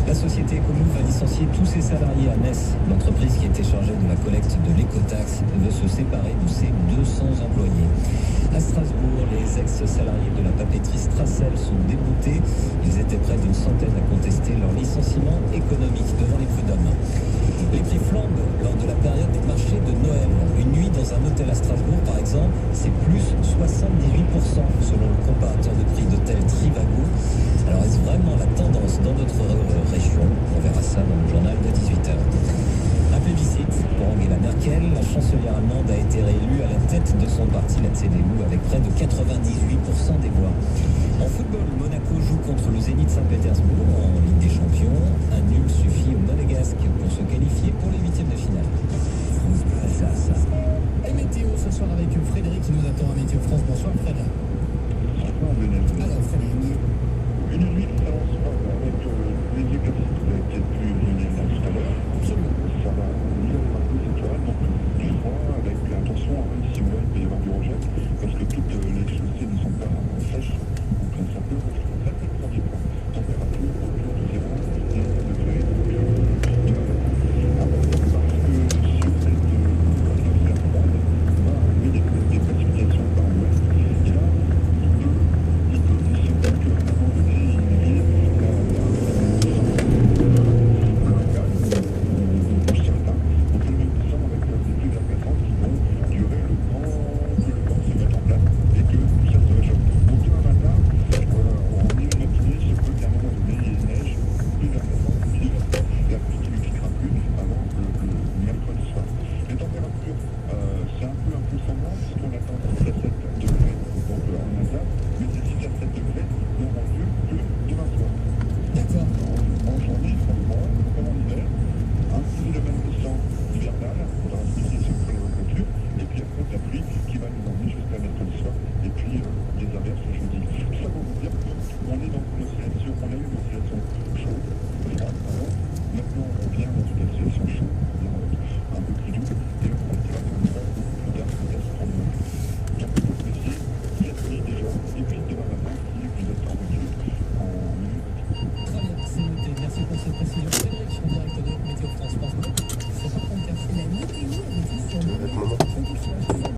La société Ecomove va licencier tous ses salariés à Metz. L'entreprise qui était chargée de la collecte de l'écotaxe veut se séparer de ses 200 employés. À Strasbourg, les ex-salariés de la papeterie Strassel sont déboutés. Ils étaient près d'une centaine à contester leur licenciement économique devant les prud'hommes. Les prix flambent lors de la période des marchés de Noël. Une nuit dans un hôtel à Strasbourg, par exemple, c'est plus 78% selon le comparateur de prix d'hôtel Trivago. Alors est-ce vraiment la tendance dans notre région? On verra ça dans le journal de 18h. Un plébiscite pour Angela Merkel. La chancelière allemande a été réélue à la tête de son parti, la CDU, avec près de 98% des voix. En football, Monaco joue contre le Zénith Saint-Pétersbourg en Ligue des Champions. Un nul suffit aux Monégasques pour se qualifier pour les huitièmes de finale. France Bleu Alsace. Et météo ce soir avec Frédéric qui nous attend à Météo France. Bonsoir Fred. Bonsoir Lionel. Alors Frédéric. Une nuit